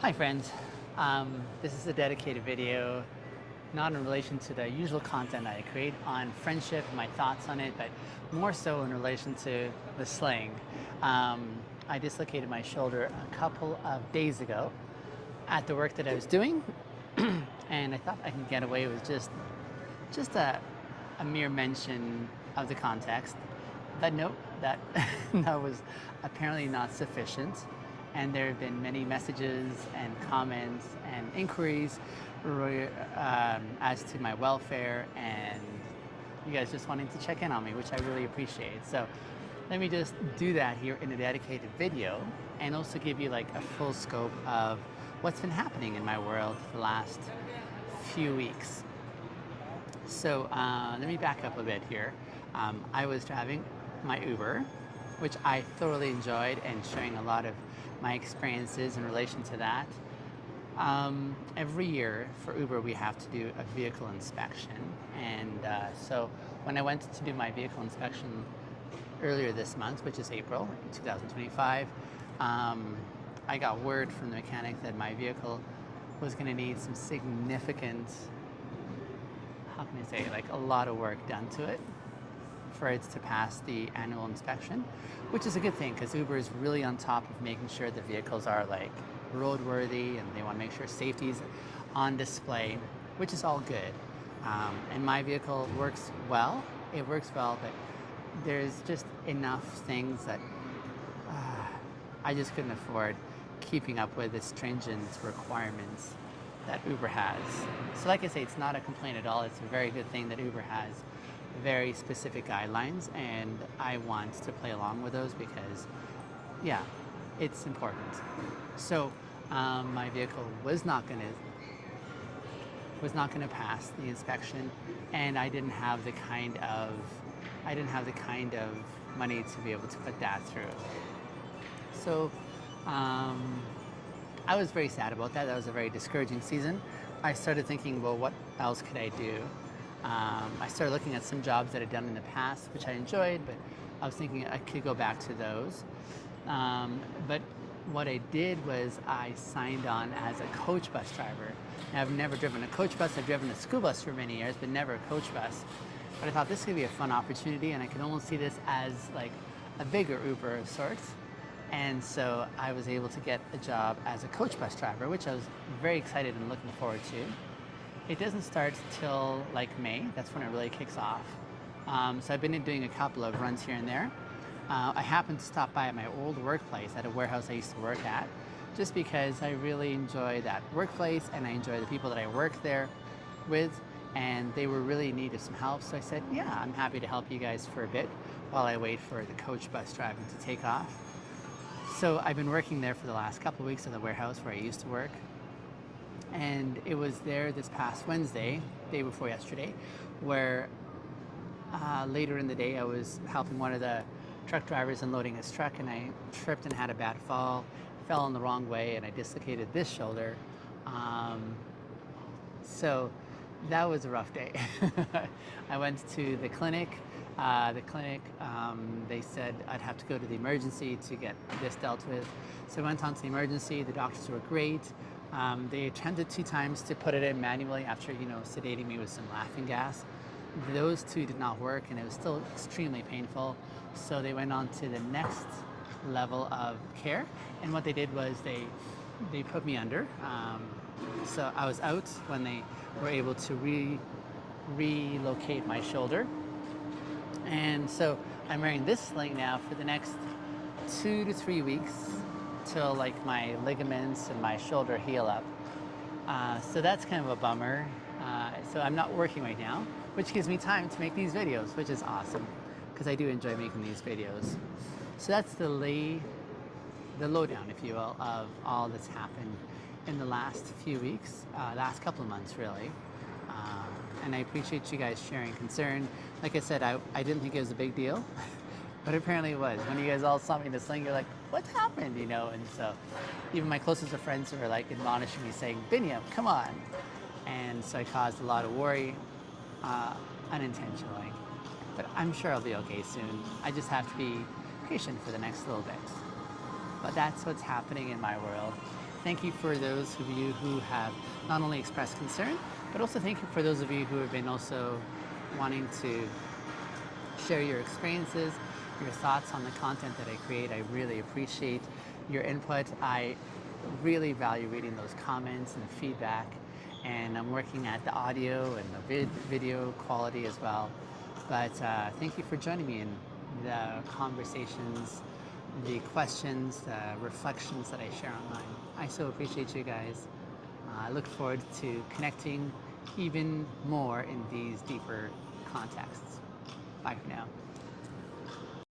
Hi friends, this is a dedicated video, not in relation to the usual content I create on friendship, my thoughts on it, but more so in relation to the sling. I dislocated my shoulder a couple of days ago at the work that I was doing, and I thought I could get away with just a mere mention of the context. But nope, that that was apparently not sufficient. And there have been many messages and comments and inquiries as to my welfare and you guys just wanting to check in on me, which I really appreciate. So let me just do that here in a dedicated video and also give you like a full scope of what's been happening in my world the last few weeks. So let me back up a bit here. I was driving my Uber, which I thoroughly enjoyed, and sharing a lot of my experiences in relation to that. Every year for Uber, we have to do a vehicle inspection. And so when I went to do my vehicle inspection earlier this month, which is April 2025, I got word from the mechanic that my vehicle was going to need some significant, how can I say, like a lot of work done to it for it to pass the annual inspection, which is a good thing because Uber is really on top of making sure the vehicles are like roadworthy and they want to make sure safety is on display, which is all good. And my vehicle works well. It works well, but there's just enough things that I just couldn't afford keeping up with the stringent requirements that Uber has. So like I say, it's not a complaint at all. It's a very good thing that Uber has very specific guidelines, and I want to play along with those because, yeah, it's important. So my vehicle was not going to pass the inspection, and I didn't have the kind of money to be able to put that through. So I was very sad about that. That was a very discouraging season. I started thinking, well, what else could I do? I started looking at some jobs that I'd done in the past, which I enjoyed, but I was thinking I could go back to those. But what I did was I signed on as a coach bus driver. Now, I've never driven a coach bus. I've driven a school bus for many years, but never a coach bus. But I thought this could be a fun opportunity, and I could almost see this as like a bigger Uber of sorts. And so I was able to get a job as a coach bus driver, which I was very excited and looking forward to. It doesn't start till like May. That's when it really kicks off. So I've been doing a couple of runs here and there. I happened to stop by at my old workplace at a warehouse I used to work at, just because I really enjoy that workplace and I enjoy the people that I work there with, and they were really in need of some help. So I said, yeah, I'm happy to help you guys for a bit while I wait for the coach bus driving to take off. So I've been working there for the last couple of weeks at the warehouse where I used to work. And it was there this past Wednesday, day before yesterday, where later in the day I was helping one of the truck drivers unloading his truck, and I tripped and had a bad fall, fell in the wrong way, and I dislocated this shoulder. So that was a rough day. I went to the clinic. They said I'd have to go to the emergency to get this dealt with. So I went on to the emergency. The doctors were great. They attempted 2 times to put it in manually after, sedating me with some laughing gas. Those 2 did not work, and it was still extremely painful. So they went on to the next level of care. And what they did was they put me under. So I was out when they were able to relocate my shoulder. And so I'm wearing this sling now for the next 2 to 3 weeks till like my ligaments and my shoulder heal up. So that's kind of a bummer. So I'm not working right now, which gives me time to make these videos, which is awesome because I do enjoy making these videos. So that's the lowdown, if you will, of all that's happened in the last few weeks, last couple of months really. And I appreciate you guys sharing concern. Like I said, I didn't think it was a big deal, but apparently it was. When you guys all saw me in the sling, you're like, what happened, And so even my closest of friends were like admonishing me saying, Binyam, come on. And so I caused a lot of worry unintentionally. But I'm sure I'll be okay soon. I just have to be patient for the next little bit. But that's what's happening in my world. Thank you for those of you who have not only expressed concern, but also thank you for those of you who have been also wanting to share your experiences, your thoughts on the content that I create. I really appreciate your input. I really value reading those comments and feedback, and I'm working at the audio and the video quality as well. But thank you for joining me in the conversations, the questions, the reflections that I share online. I so appreciate you guys. I look forward to connecting even more in these deeper contexts. Bye for now.